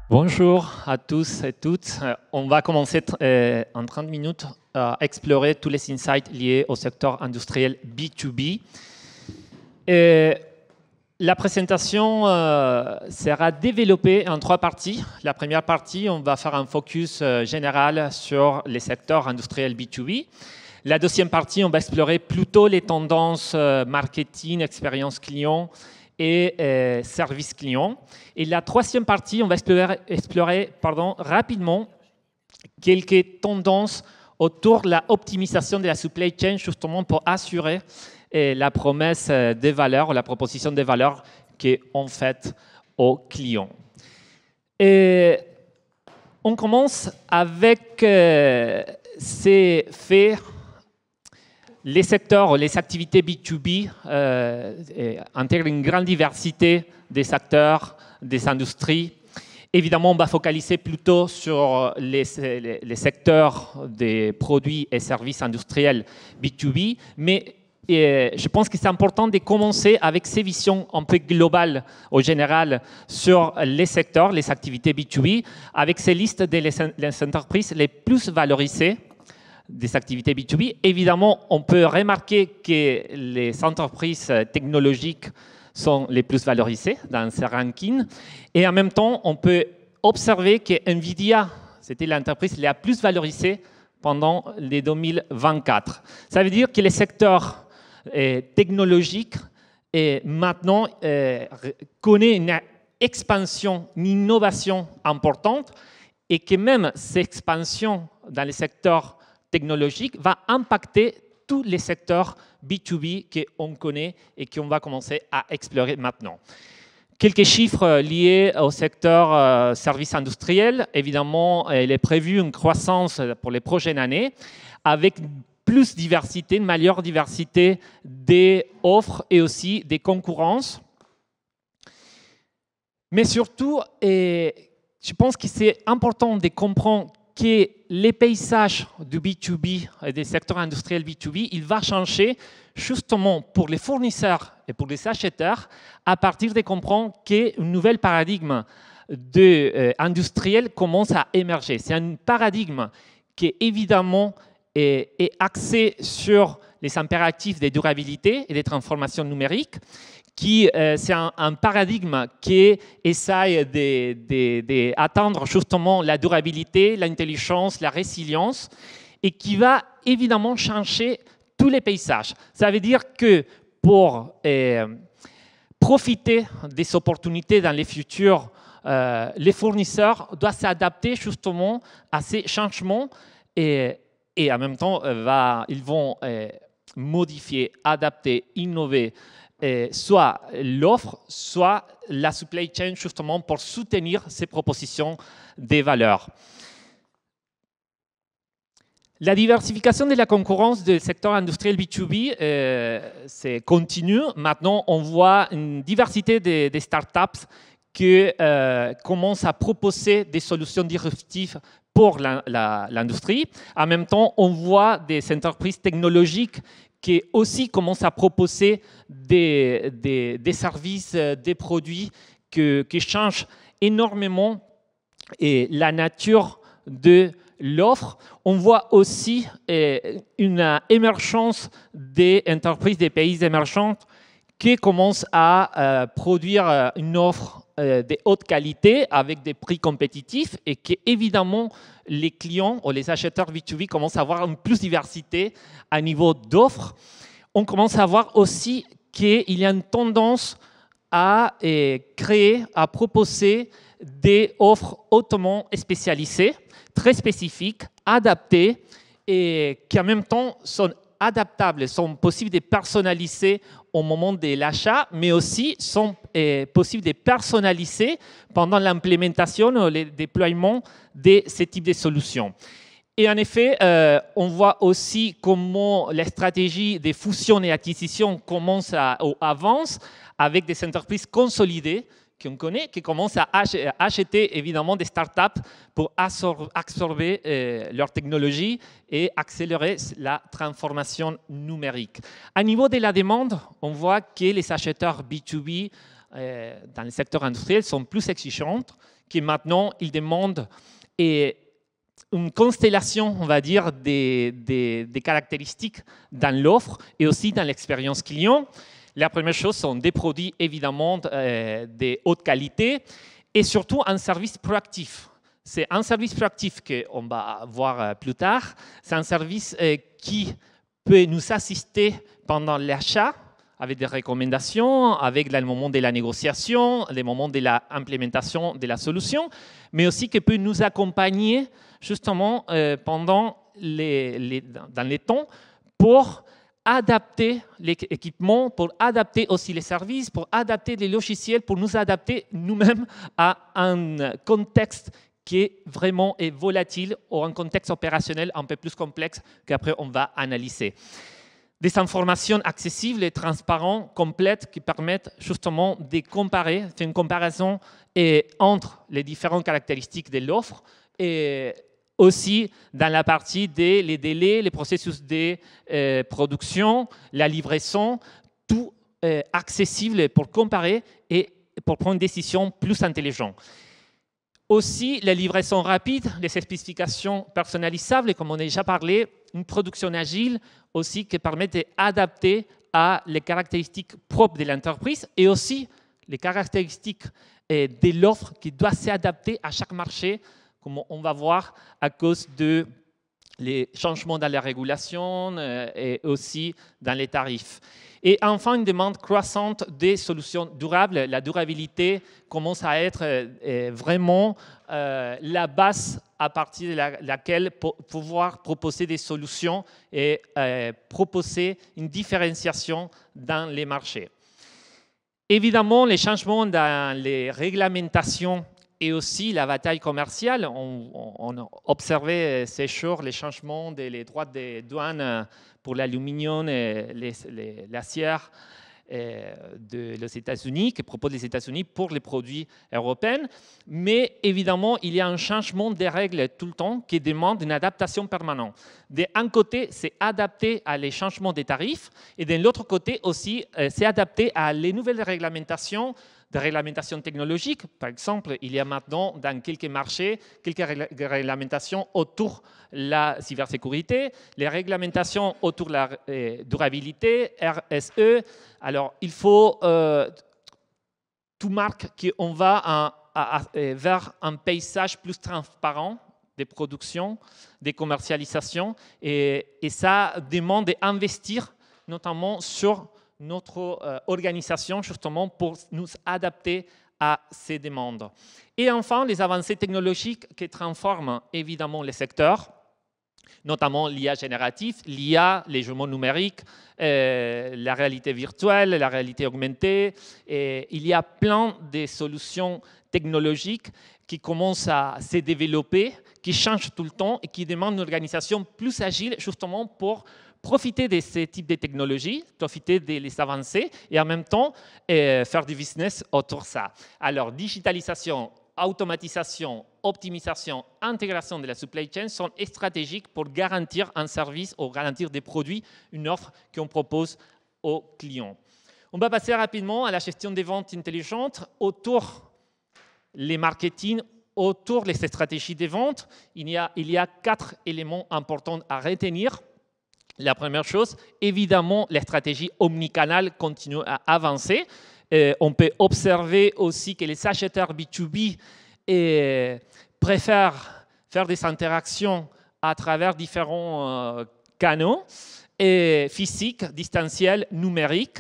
Bonjour à tous et toutes. On va commencer en 30 minutes à explorer tous les insights liés au secteur industriel B2B. La présentation sera développée en 3 parties. La première partie, on va faire un focus général sur les secteurs industriels B2B. La deuxième partie, on va explorer plutôt les tendances marketing, expérience client et service client. Et la troisième partie, on va explorer rapidement quelques tendances autour de l'optimisation de la supply chain, justement pour assurer la promesse des valeurs, la proposition des valeurs qu'on fait aux clients. Et on commence avec ces faits. Les secteurs, les activités B2B intègrent une grande diversité des secteurs, des industries. Évidemment, on va focaliser plutôt sur les secteurs des produits et services industriels B2B, mais je pense que c'est important de commencer avec ces visions un peu globales, au général, sur les secteurs, les activités B2B, avec ces listes des entreprises les plus valorisées des activités B2B. Évidemment, on peut remarquer que les entreprises technologiques sont les plus valorisées dans ces rankings. Et en même temps, on peut observer que NVIDIA, c'était l'entreprise la plus valorisée pendant les 2024. Ça veut dire que les secteurs technologiques maintenant connaissent une expansion, une innovation importante et que même cette expansion dans les secteurs technologique va impacter tous les secteurs B2B qu'on connaît et qu'on va commencer à explorer maintenant. Quelques chiffres liés au secteur services industriels. Évidemment, il est prévu une croissance pour les prochaines années avec plus de diversité, une meilleure diversité des offres et aussi des concurrences. Mais surtout, je pense que c'est important de comprendre que les paysages du B2B et des secteurs industriels B2B, il va changer justement pour les fournisseurs et pour les acheteurs à partir de comprendre qu'un nouvel paradigme industriel commence à émerger. C'est un paradigme qui évidemment est axé sur les impératifs de durabilité et des transformations numériques, c'est un paradigme qui essaie d'atteindre justement la durabilité, l'intelligence, la résilience, et qui va évidemment changer tous les paysages. Ça veut dire que pour profiter des opportunités dans les futurs, les fournisseurs doivent s'adapter justement à ces changements et en même temps, ils vont modifier, adapter, innover, soit l'offre, soit la supply chain, justement pour soutenir ces propositions des valeurs. La diversification de la concurrence du secteur industriel B2B c'est continu. Maintenant, on voit une diversité des startups qui commencent à proposer des solutions disruptives pour l'industrie. En même temps, on voit des entreprises technologiques qui aussi commencent à proposer des services, des produits qui changent énormément la nature de l'offre. On voit aussi une émergence des entreprises des pays émergents qui commencent à produire une offre de haute qualité avec des prix compétitifs et que évidemment les clients ou les acheteurs B2B commencent à avoir une plus diversité à niveau d'offres. On commence à voir aussi qu'il y a une tendance à créer, à proposer des offres hautement spécialisées, très spécifiques, adaptées et qui en même temps sont adaptables, sont possibles de personnaliser au moment de l'achat, mais aussi sont possibles de personnaliser pendant l'implémentation ou le déploiement de ce type de solutions. Et en effet, on voit aussi comment la stratégie de fusion et acquisition avance avec des entreprises consolidées qu'on connaît, qui commencent à acheter évidemment des startups pour absorber leur technologie et accélérer la transformation numérique. À niveau de la demande, on voit que les acheteurs B2B dans le secteur industriel sont plus exigeantes, que maintenant, ils demandent une constellation, on va dire, des caractéristiques dans l'offre et aussi dans l'expérience client. La première chose sont des produits, évidemment, de haute qualité et surtout un service proactif. C'est un service proactif qu'on va voir plus tard. C'est un service qui peut nous assister pendant l'achat avec des recommandations, avec le moment de la négociation, le moment de l'implémentation de la solution, mais aussi qui peut nous accompagner justement pendant dans les temps pour adapter l'équipement, pour adapter aussi les services, pour adapter les logiciels, pour nous adapter nous-mêmes à un contexte qui est vraiment volatile ou un contexte opérationnel un peu plus complexe qu'après on va analyser. Des informations accessibles et transparentes, complètes, qui permettent justement de comparer, faire une comparaison entre les différentes caractéristiques de l'offre et aussi dans la partie des délais, les processus de production, la livraison, tout accessible pour comparer et pour prendre une décision plus intelligente. Aussi, la livraison rapide, les spécifications personnalisables, comme on a déjà parlé, une production agile aussi qui permet d'adapter à les caractéristiques propres de l'entreprise et aussi les caractéristiques de l'offre qui doit s'adapter à chaque marché, comme on va voir à cause de les changements dans la régulation et aussi dans les tarifs. Et enfin, une demande croissante des solutions durables. La durabilité commence à être vraiment la base à partir de laquelle pouvoir proposer des solutions et proposer une différenciation dans les marchés. Évidemment, les changements dans les réglementations et aussi la bataille commerciale. On a observé ces jours les changements des droits de douane pour l'aluminium et l'acier des États-Unis, que proposent les États-Unis pour les produits européens. Mais évidemment, il y a un changement des règles tout le temps qui demande une adaptation permanente. D'un côté, c'est adapter à les changements des tarifs et de l'autre côté aussi, c'est adapter à les nouvelles réglementations de réglementation technologique. Par exemple, il y a maintenant dans quelques marchés, quelques réglementations autour de la cybersécurité, les réglementations autour de la durabilité, RSE. Alors, il faut, tout marque qu'on va vers un paysage plus transparent des productions, des commercialisations, et ça demande d'investir notamment sur notre organisation justement pour nous adapter à ces demandes. Et enfin, les avancées technologiques qui transforment évidemment les secteurs, notamment l'IA générative, l'IA, les jumeaux numériques, la réalité virtuelle, la réalité augmentée. Et il y a plein de solutions technologiques qui commencent à se développer, qui changent tout le temps et qui demandent une organisation plus agile justement pour profiter de ces types de technologies, profiter des avancées et en même temps faire du business autour de ça. Alors, digitalisation, automatisation, optimisation, intégration de la supply chain sont stratégiques pour garantir un service ou garantir des produits, une offre qu'on propose aux clients. On va passer rapidement à la gestion des ventes intelligentes autour les marketing, autour des stratégies de vente. Il y a 4 éléments importants à retenir. La première chose, évidemment, la stratégie omnicanal continue à avancer. On peut observer aussi que les acheteurs B2B préfèrent faire des interactions à travers différents canaux physiques, distanciels, numériques,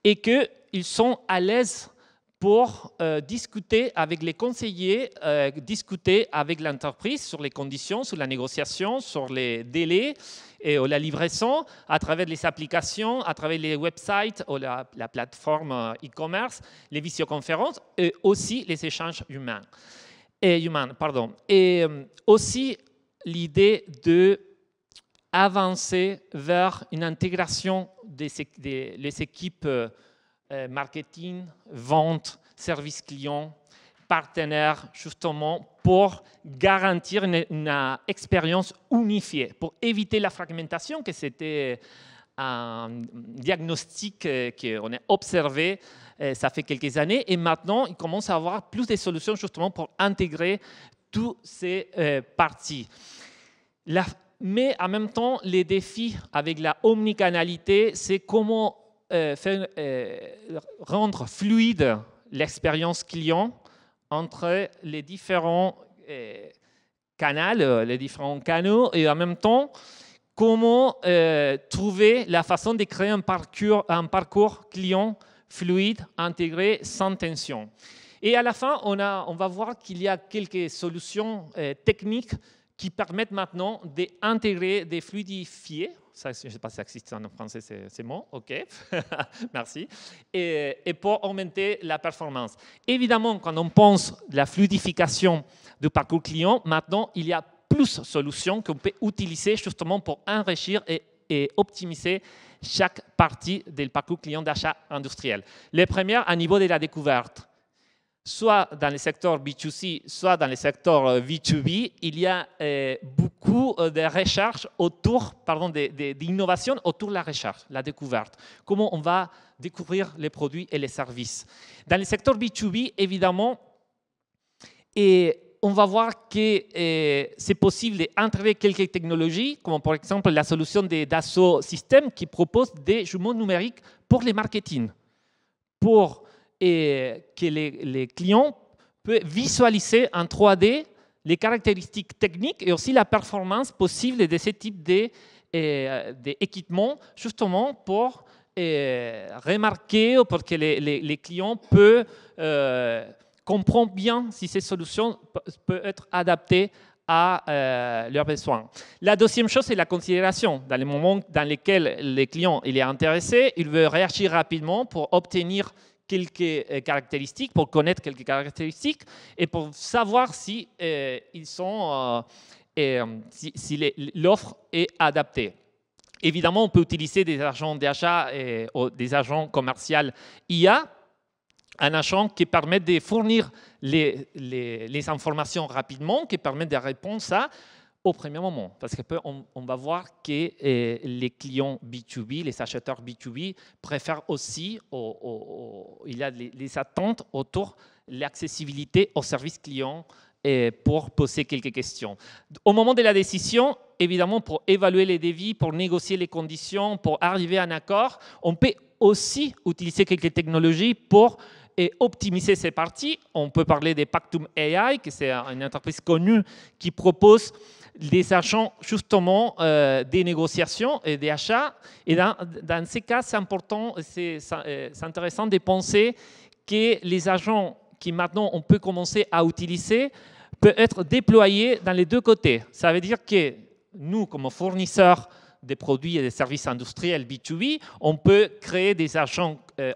et qu'ils sont à l'aise pour discuter avec les conseillers, discuter avec l'entreprise sur les conditions, sur la négociation, sur les délais et la livraison à travers les applications, à travers les websites ou la plateforme e-commerce, les visioconférences et aussi les échanges humains. Et aussi l'idée d'avancer vers une intégration des équipes marketing, vente, service client, partenaires, justement, pour garantir une expérience unifiée, pour éviter la fragmentation, que c'était un diagnostic qu'on a observé, ça fait quelques années, et maintenant, il commence à avoir plus de solutions justement pour intégrer toutes ces parties. Mais en même temps, les défis avec la omnicanalité, c'est comment rendre fluide l'expérience client entre les différents les différents canaux, et en même temps, comment trouver la façon de créer un parcours client fluide, intégré, sans tension. Et à la fin, on va voir qu'il y a quelques solutions techniques qui permettent maintenant d'intégrer, de fluidifier. Ça, je ne sais pas si ça existe en français, c'est bon, ok, merci. Et pour augmenter la performance. Évidemment, quand on pense de la fluidification du parcours client, maintenant, il y a plus de solutions qu'on peut utiliser justement pour enrichir et optimiser chaque partie du parcours client d'achat industriel. Les premières, à niveau de la découverte. Soit dans le secteur B2C, soit dans le secteur B2B, il y a beaucoup de recherches autour, d'innovation autour de la recherche, la découverte. Comment on va découvrir les produits et les services. Dans le secteur B2B, évidemment, on va voir que c'est possible d'intégrer quelques technologies, comme par exemple la solution de Dassault Systèmes qui propose des jumeaux numériques pour les marketing, pour que les clients peuvent visualiser en 3D les caractéristiques techniques et aussi la performance possible de ce type d'équipement, justement pour remarquer ou pour que les clients peuvent comprendre bien si ces solutions peuvent être adaptées à leurs besoins. La deuxième chose, c'est la considération. Dans les moments dans lesquels le client il est intéressé, il veut réagir rapidement pour obtenir quelques caractéristiques, pour connaître quelques caractéristiques et pour savoir si, si l'offre est adaptée. Évidemment, on peut utiliser des agents d'achat ou des agents commerciaux IA, un agent qui permet de fournir les informations rapidement, qui permet de répondre ça au premier moment. Parce qu'on va voir que les clients B2B, les acheteurs B2B préfèrent aussi, il y a les attentes autour de l'accessibilité aux services clients pour poser quelques questions. Au moment de la décision, évidemment, pour évaluer les devis, pour négocier les conditions, pour arriver à un accord, on peut aussi utiliser quelques technologies pour optimiser ces parties. On peut parler de Pactum AI, qui c'est une entreprise connue qui propose des agents justement des négociations et des achats. Et dans ces cas, c'est important, c'est intéressant de penser que les agents qui maintenant on peut commencer à utiliser peuvent être déployés dans les deux côtés. Ça veut dire que nous, comme fournisseurs des produits et des services industriels B2B, on peut créer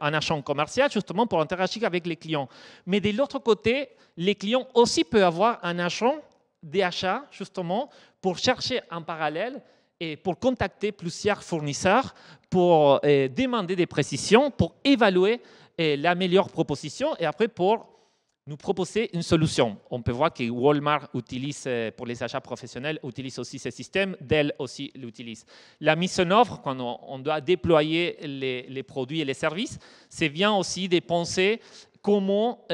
un agent commercial justement pour interagir avec les clients. Mais de l'autre côté, les clients aussi peuvent avoir un agent d'achat justement pour chercher en parallèle et pour contacter plusieurs fournisseurs, pour demander des précisions, pour évaluer la meilleure proposition et après pour nous proposer une solution. On peut voir que Walmart utilise, pour les achats professionnels, utilise aussi ce système, Dell aussi l'utilise. La mise en œuvre, quand on doit déployer les produits et les services, c'est bien aussi de penser comment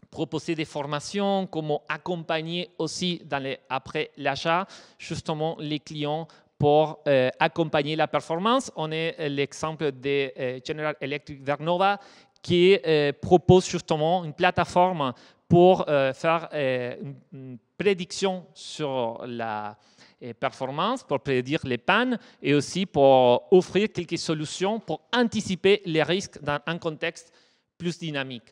proposer des formations, comment accompagner aussi après l'achat, justement les clients pour accompagner la performance. On est l'exemple de General Electric Vernova qui propose justement une plateforme pour faire une prédiction sur la performance, pour prédire les pannes et aussi pour offrir quelques solutions pour anticiper les risques dans un contexte plus dynamique.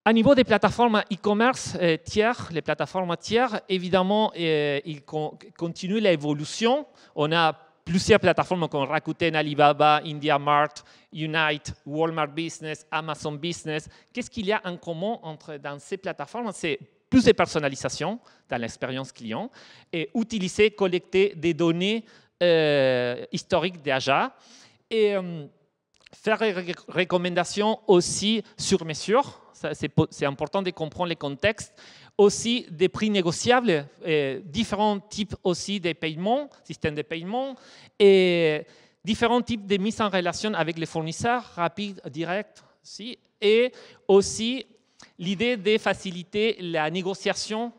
À niveau des plateformes e-commerce tiers, les plateformes tiers, évidemment, ils continuent l'évolution. On a plusieurs plateformes comme Rakuten, Alibaba, IndiaMart, Unite, Walmart Business, Amazon Business. Qu'est-ce qu'il y a en commun dans ces plateformes? C'est plus de personnalisation dans l'expérience client et utiliser, collecter des données historiques d'achat et faire des recommandations aussi sur mesure. C'est important de comprendre les contextes. Aussi des prix négociables, différents types aussi de paiements, systèmes de paiement, et différents types de mise en relation avec les fournisseurs, rapides, directs, si, et aussi l'idée de faciliter la négociation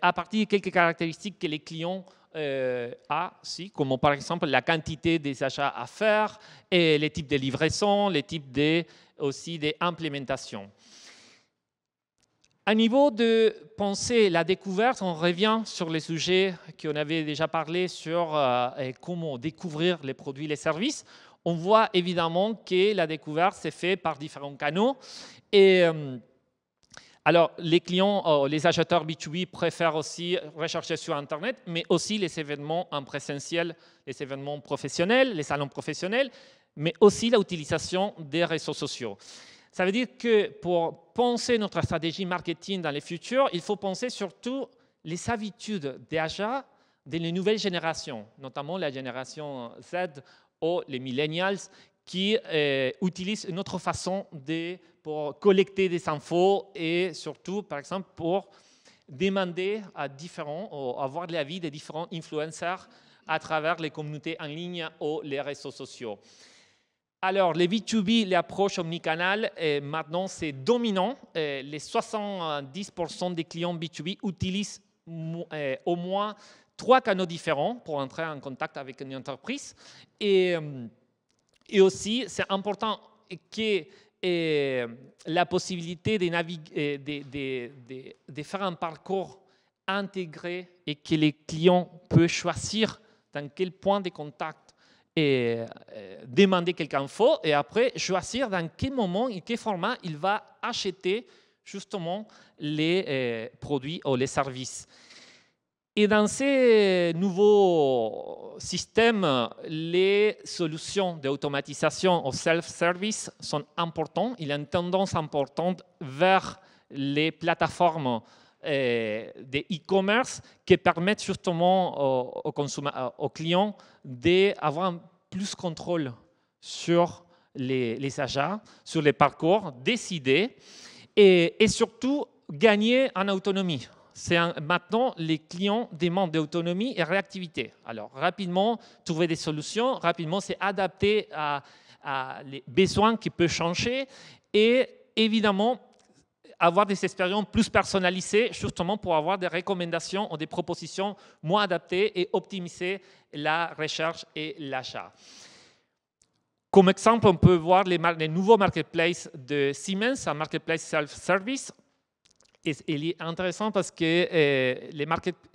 à partir de quelques caractéristiques que les clients ont, si, comme par exemple la quantité des achats à faire, et les types de livraison, les types aussi d'implémentation. À niveau de penser la découverte, on revient sur les sujets qu'on avait déjà parlé sur comment découvrir les produits et les services. On voit évidemment que la découverte s'est faite par différents canaux. Et alors, les clients, les acheteurs B2B préfèrent aussi rechercher sur Internet, mais aussi les événements en présentiel, les événements professionnels, les salons professionnels, mais aussi l'utilisation des réseaux sociaux. Ça veut dire que pour penser notre stratégie marketing dans le futur, il faut penser surtout les habitudes d'achat des nouvelles générations, notamment la génération Z ou les millennials, qui utilisent une autre façon pour collecter des infos et surtout, par exemple, pour demander à différents, ou avoir l'avis des différents influenceurs à travers les communautés en ligne ou les réseaux sociaux. Alors, les B2B, l'approche omnicanal, maintenant, c'est dominant. Les 70% des clients B2B utilisent au moins 3 canaux différents pour entrer en contact avec une entreprise. Et aussi, c'est important que la possibilité de faire un parcours intégré et que les clients peuvent choisir dans quel point de contact et demander quelques infos et après choisir dans quel moment et quel format il va acheter justement les produits ou les services. Et dans ces nouveaux systèmes, les solutions d'automatisation au self-service sont importantes. Il y a une tendance importante vers les plateformes de e-commerce qui permettent justement aux clients d'avoir plus de contrôle sur les achats, sur les parcours, décider et surtout gagner en autonomie. Maintenant, les clients demandent de l'autonomie et réactivité. Alors, rapidement, trouver des solutions, rapidement, c'est adapter à les besoins qui peuvent changer et évidemment, avoir des expériences plus personnalisées, justement pour avoir des recommandations ou des propositions moins adaptées et optimiser la recherche et l'achat. Comme exemple, on peut voir les nouveaux marketplaces de Siemens, un marketplace self-service. Et il est intéressant parce que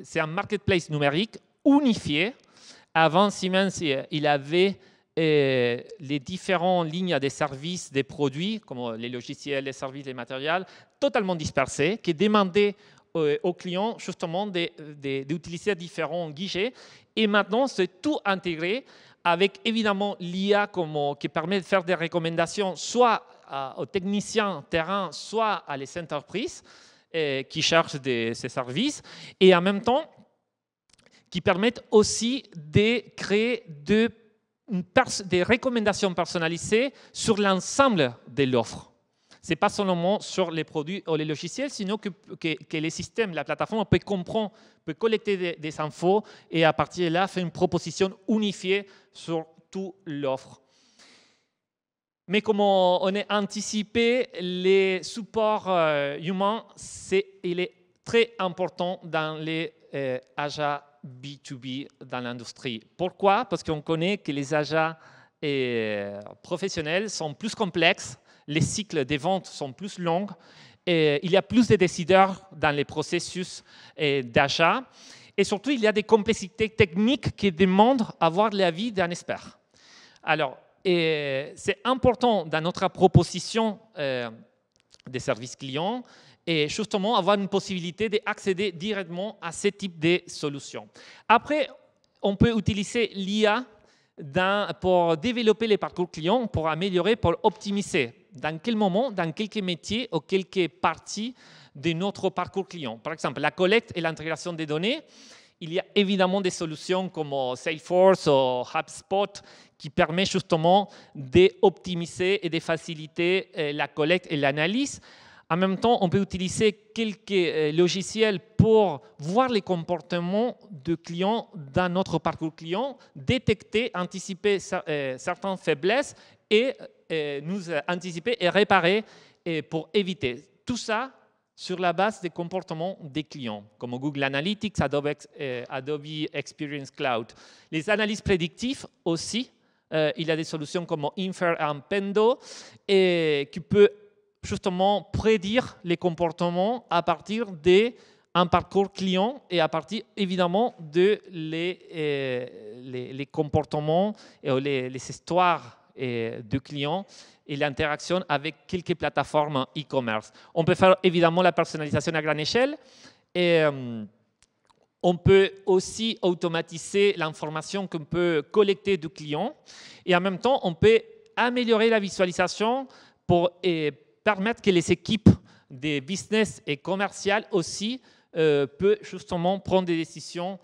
c'est un marketplace numérique unifié. Avant, Siemens, il avait les différentes lignes de services des produits, comme les logiciels, les services, les matériels, totalement dispersés, qui demandaient aux clients justement d'utiliser différents guichets. Et maintenant, c'est tout intégré avec évidemment l'IA qui permet de faire des recommandations soit aux techniciens terrain, soit à les entreprises qui cherchent ces services. Et en même temps, qui permettent aussi de créer des recommandations personnalisées sur l'ensemble de l'offre. Ce n'est pas seulement sur les produits ou les logiciels, sinon que les systèmes, la plateforme peut comprendre, peut collecter des infos et à partir de là, faire une proposition unifiée sur toute l'offre. Mais comme on a anticipé, les supports humains, il est très important dans les achats B2B dans l'industrie. Pourquoi? Parce qu'on connaît que les achats professionnels sont plus complexes, les cycles des ventes sont plus longs, et il y a plus de décideurs dans les processus d'achat, et surtout, il y a des complexités techniques qui demandent d'avoir l'avis d'un expert. Alors, c'est important dans notre proposition des services clients et justement avoir une possibilité d'accéder directement à ce type de solutions. Après, on peut utiliser l'IA pour développer les parcours clients, pour améliorer, pour optimiser. Dans quel moment, dans quelques métiers ou quelques parties de notre parcours client. Par exemple, la collecte et l'intégration des données. Il y a évidemment des solutions comme Salesforce ou HubSpot qui permettent justement d'optimiser et de faciliter la collecte et l'analyse. En même temps, on peut utiliser quelques logiciels pour voir les comportements de clients dans notre parcours client, détecter, anticiper certaines faiblesses et nous anticiper et réparer pour éviter. Tout ça sur la base des comportements des clients, comme Google Analytics, Adobe Experience Cloud. Les analyses prédictives aussi, il y a des solutions comme Infer et Pendo qui peuvent justement prédire les comportements à partir d'un parcours client et à partir évidemment de les comportements et les histoires de clients et l'interaction avec quelques plateformes e-commerce. On peut faire évidemment la personnalisation à grande échelle et on peut aussi automatiser l'information qu'on peut collecter du client et en même temps, on peut améliorer la visualisation pour permettre que les équipes des business et commerciales aussi peuvent justement prendre des décisions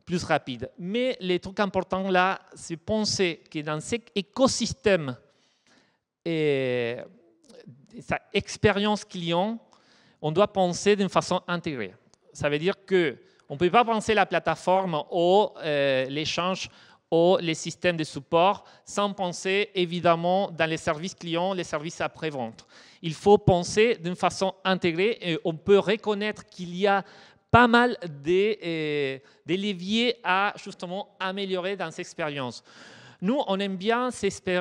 plus rapides. Mais les trucs importants là, c'est penser que dans cet écosystème et sa expérience client, on doit penser d'une façon intégrée. Ça veut dire qu'on ne peut pas penser la plateforme ou l'échange ou les systèmes de support sans penser évidemment dans les services clients, les services après-vente. Il faut penser d'une façon intégrée et on peut reconnaître qu'il y a pas mal de leviers à justement améliorer dans cette expérience. Nous, on aime bien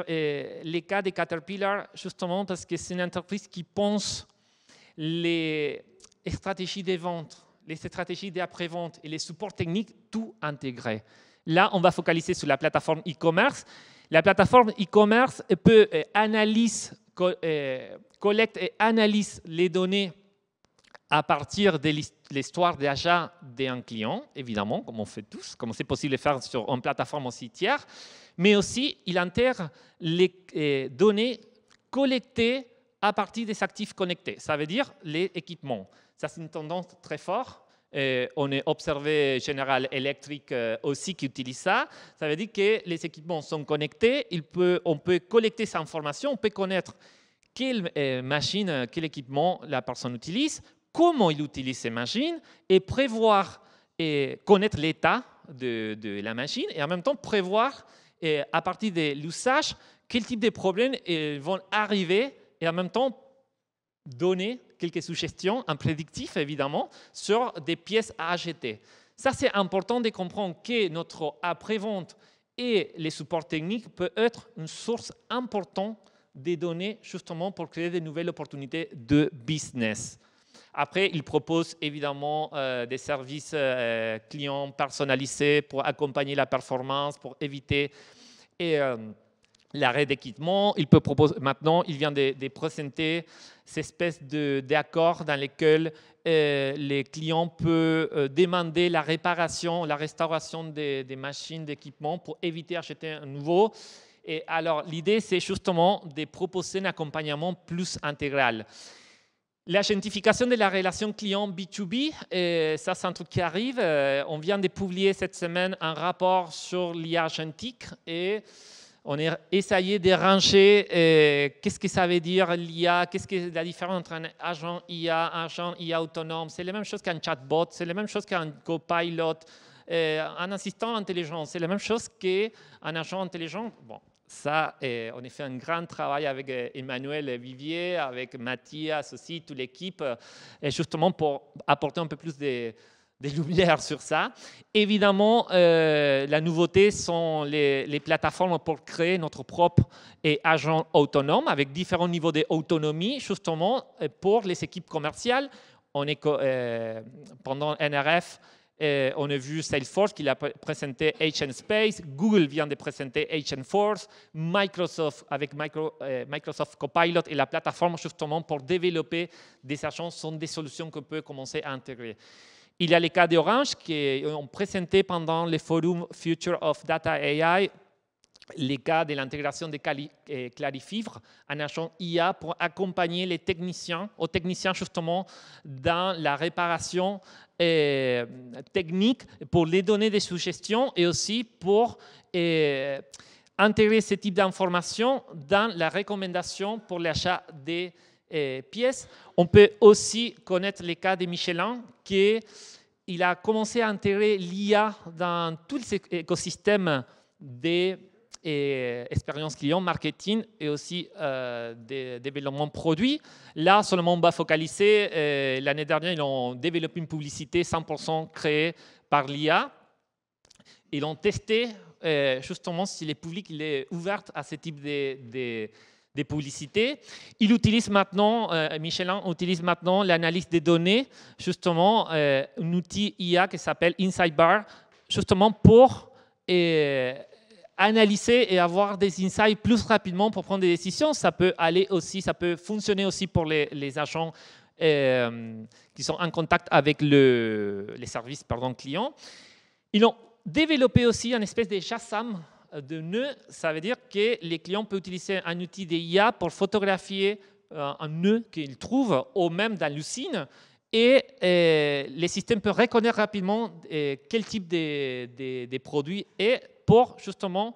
les cas de Caterpillar justement parce que c'est une entreprise qui pense les stratégies de vente, les stratégies d'après-vente et les supports techniques tout intégrés. Là, on va focaliser sur la plateforme e-commerce. La plateforme e-commerce peut collecte et analyse les données à partir de l'histoire d'achat d'un client, évidemment, comme on fait tous, comme c'est possible de faire sur une plateforme aussi tiers, mais aussi il intègre les données collectées à partir des actifs connectés. Ça veut dire les équipements. Ça, c'est une tendance très forte. On a observé General Electric aussi qui utilise ça. Ça veut dire que les équipements sont connectés. On peut collecter cette information, on peut connaître quelle machine, quel équipement la personne utilise, comment il utilise ces machines et prévoir et connaître l'état de la machine et en même temps prévoir à partir de l'usage quel type de problèmes vont arriver et en même temps donner quelques suggestions, un prédictif évidemment, sur des pièces à acheter. Ça, c'est important de comprendre que notre après-vente et les supports techniques peuvent être une source importante des données justement pour créer de nouvelles opportunités de business. Après, il propose évidemment des services clients personnalisés pour accompagner la performance, pour éviter l'arrêt d'équipement. Maintenant, il vient de présenter cette espèce d'accord dans lequel les clients peuvent demander la réparation, la restauration des machines d'équipement pour éviter d'acheter un nouveau. Et alors, l'idée, c'est justement de proposer un accompagnement plus intégral. La gentrification de la relation client B2B, ça c'est un truc qui arrive. On vient de publier cette semaine un rapport sur l'IA agentique et on a essayé de ranger qu'est-ce que ça veut dire l'IA, qu'est-ce que la différence entre un agent IA autonome. C'est la même chose qu'un chatbot, c'est la même chose qu'un copilot, un assistant intelligent, c'est la même chose qu'un agent intelligent. Bon. Ça, on a fait un grand travail avec Emmanuel Vivier, avec Mathias aussi, toute l'équipe, justement pour apporter un peu plus de lumière sur ça. Évidemment, la nouveauté sont les plateformes pour créer notre propre agent autonome avec différents niveaux d'autonomie, justement pour les équipes commerciales. Pendant NRF, on a vu Salesforce qui a présenté Agent Space, Google vient de présenter Agent Force, Microsoft avec Microsoft Copilot et la plateforme justement pour développer des agents sont des solutions qu'on peut commencer à intégrer. Il y a les cas d'Orange qui ont présenté pendant le forum Future of Data AI les cas de l'intégration de Clarifivre, un agent IA pour accompagner les techniciens justement dans la réparation technique, pour les donner des suggestions et aussi pour intégrer ce type d'informations dans la recommandation pour l'achat des pièces. On peut aussi connaître les cas de Michelin, qui il a commencé à intégrer l'IA dans tout l'écosystème des expériences clients, marketing et aussi des développements produits. Là, seulement, on va focaliser. L'année dernière, ils ont développé une publicité 100% créée par l'IA. Ils ont testé justement si le public il est ouvert à ce type de publicités. Il utilise maintenant, Michelin utilise maintenant l'analyse des données, justement, un outil IA qui s'appelle InsightBar, justement pour analyser et avoir des insights plus rapidement pour prendre des décisions. Ça peut aller aussi, ça peut fonctionner aussi pour les agents qui sont en contact avec les services clients. Ils ont développé aussi une espèce de JASM de nœud. Ça veut dire que les clients peuvent utiliser un outil d'IA pour photographier un nœud qu'ils trouvent ou même dans l'usine. Et les systèmes peuvent reconnaître rapidement quel type de produit est pour justement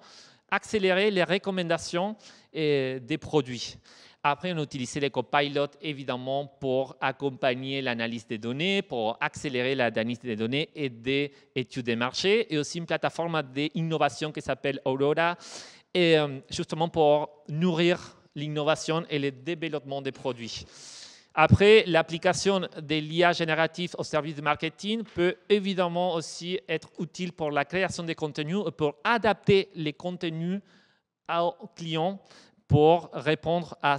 accélérer les recommandations des produits. Après, on a utilisé les copilotes, évidemment, pour accompagner l'analyse des données, pour accélérer l'analyse des données et des études de marché, et aussi une plateforme d'innovation qui s'appelle Aurora, et justement pour nourrir l'innovation et le développement des produits. Après, l'application de l'IA générative au service de marketing peut évidemment aussi être utile pour la création de contenus et pour adapter les contenus aux clients pour répondre à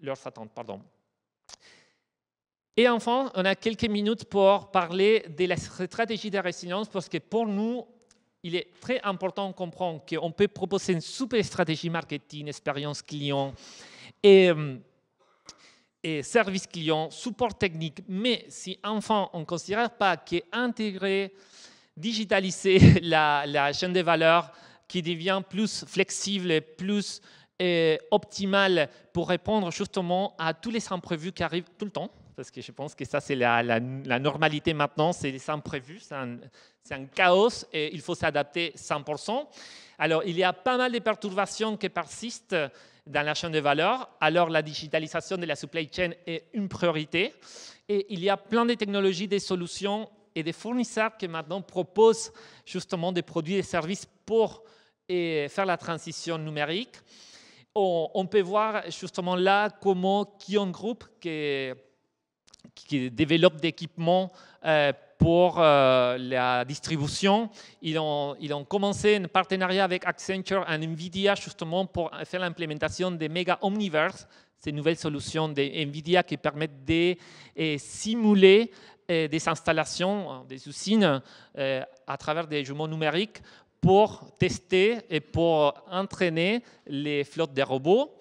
leurs attentes. Et enfin, on a quelques minutes pour parler de la stratégie de résilience parce que pour nous, il est très important de comprendre qu'on peut proposer une super stratégie marketing, expérience client et service client, support technique. Mais si enfin on ne considère pas qu'intégrer, digitaliser la chaîne de valeur qui devient plus flexible et plus optimale pour répondre justement à tous les imprévus qui arrivent tout le temps, parce que je pense que ça c'est la normalité maintenant, c'est les imprévus, c'est un chaos et il faut s'adapter 100%. Alors il y a pas mal de perturbations qui persistent dans la chaîne de valeur, alors la digitalisation de la supply chain est une priorité et il y a plein de technologies, des solutions et des fournisseurs qui maintenant proposent justement des produits et services pour faire la transition numérique. On peut voir justement là comment Kion Group, qui développe des équipements pour la distribution, ils ont commencé un partenariat avec Accenture et NVIDIA justement pour faire l'implémentation des Mega Omniverse, ces nouvelles solutions de NVIDIA qui permettent de simuler des installations, des usines à travers des jumeaux numériques pour tester et pour entraîner les flottes de robots.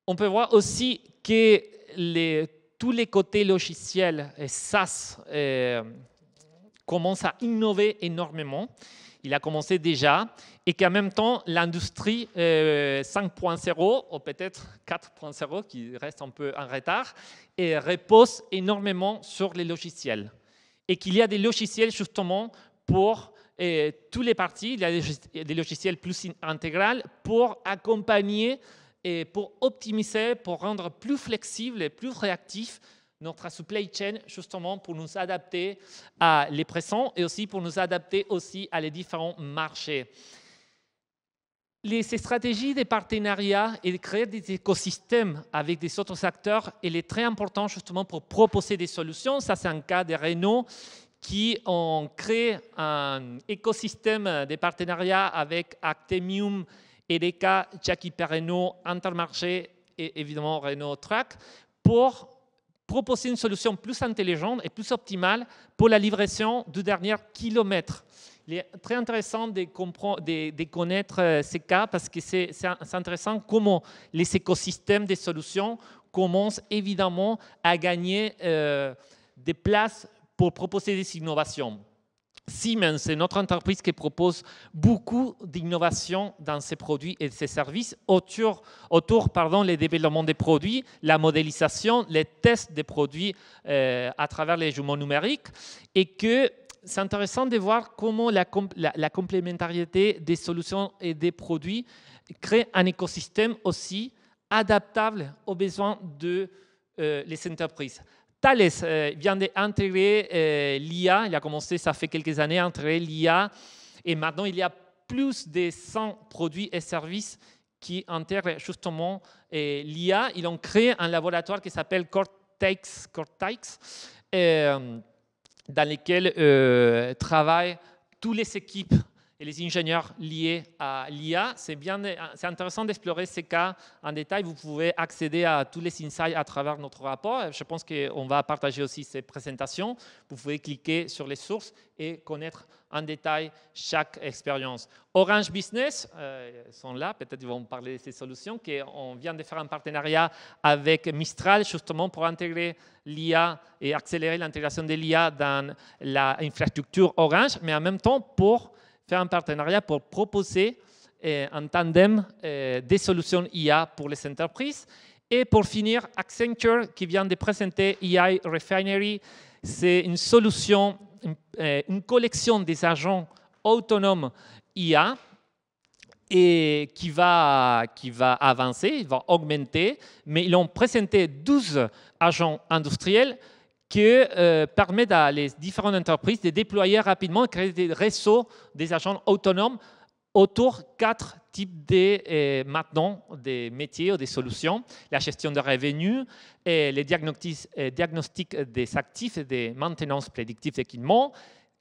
On peut voir aussi que tous les côtés logiciels et SaaS commencent à innover énormément. Il a commencé déjà et qu'en même temps, l'industrie 5.0 ou peut-être 4.0, qui reste un peu en retard, repose énormément sur les logiciels. Et qu'il y a des logiciels justement pour tous les parties, il y a des logiciels plus intégraux pour accompagner et pour optimiser, pour rendre plus flexible et plus réactif notre supply chain, justement pour nous adapter à les présents et aussi pour nous adapter aussi à les différents marchés. Ces stratégies de partenariat et de créer des écosystèmes avec des autres acteurs, il est très important justement pour proposer des solutions. Ça, c'est un cas de Renault qui ont créé un écosystème de partenariat avec Actemium, Edeka, Jackie Perreno, Intermarché et évidemment Renault Truck pour proposer une solution plus intelligente et plus optimale pour la livraison du dernier kilomètre. Il est très intéressant de connaître ces cas parce que c'est intéressant comment les écosystèmes des solutions commencent évidemment à gagner des places pour proposer des innovations. Siemens, c'est notre entreprise qui propose beaucoup d'innovations dans ses produits et ses services autour les développements des produits, la modélisation, les tests des produits à travers les jumeaux numériques et que c'est intéressant de voir comment la complémentarité des solutions et des produits crée un écosystème aussi adaptable aux besoins de les entreprises. Thales vient d'intégrer l'IA, il a commencé, ça fait quelques années, à intégrer l'IA, et maintenant il y a plus de 100 produits et services qui intègrent justement l'IA. Ils ont créé un laboratoire qui s'appelle Cortex, dans lequel travaillent toutes les équipes et les ingénieurs liés à l'IA. C'est intéressant d'explorer ces cas en détail. Vous pouvez accéder à tous les insights à travers notre rapport. Je pense qu'on va partager aussi ces présentations. Vous pouvez cliquer sur les sources et connaître en détail chaque expérience. Orange Business, ils sont là, peut-être ils vont parler de ces solutions, qu'on vient de faire un partenariat avec Mistral justement pour intégrer l'IA et accélérer l'intégration de l'IA dans l'infrastructure Orange, mais en même temps pour faire un partenariat pour proposer en tandem des solutions IA pour les entreprises. Et pour finir, Accenture qui vient de présenter AI Refinery, c'est une solution, une collection des agents autonomes IA et qui va avancer, il va augmenter, mais ils ont présenté 12 agents industriels qui permettent à les différentes entreprises de déployer rapidement et créer des réseaux des agents autonomes autour de 4 types de, maintenant, des métiers ou des solutions. La gestion de revenus, les diagnostics des actifs et des maintenances prédictives d'équipements,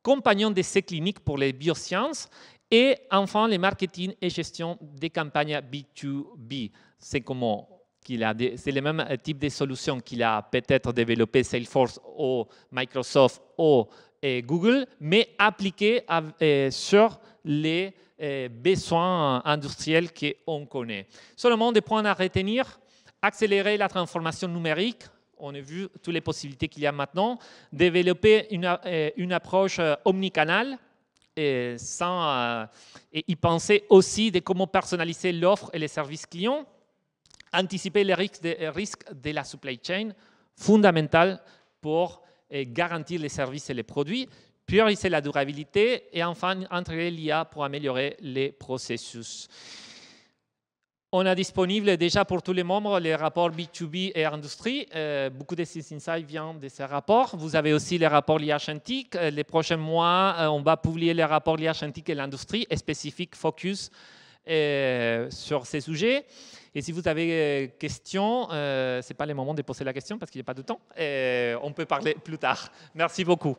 compagnons d'essais cliniques pour les biosciences et enfin les marketing et gestion des campagnes B2B. C'est comment c'est le même type de solution qu'il a peut-être développé Salesforce ou Microsoft ou Google, mais appliqué sur les besoins industriels qu'on connaît. Seulement des points à retenir, accélérer la transformation numérique, on a vu toutes les possibilités qu'il y a maintenant, développer une approche omnicanale, et y penser aussi de comment personnaliser l'offre et les services clients, anticiper les risques de la supply chain, fondamental pour garantir les services et les produits, prioriser la durabilité et enfin intégrer l'IA pour améliorer les processus. On a disponible déjà pour tous les membres les rapports B2B et industrie. Beaucoup de ces insights viennent de ces rapports. Vous avez aussi les rapports l'IA Scientifique. Les prochains mois, on va publier les rapports l'IA Scientifique et l'industrie spécifiques focus sur ces sujets. Et si vous avez questions, ce n'est pas le moment de poser la question parce qu'il n'y a pas de temps. On peut parler plus tard. Merci beaucoup.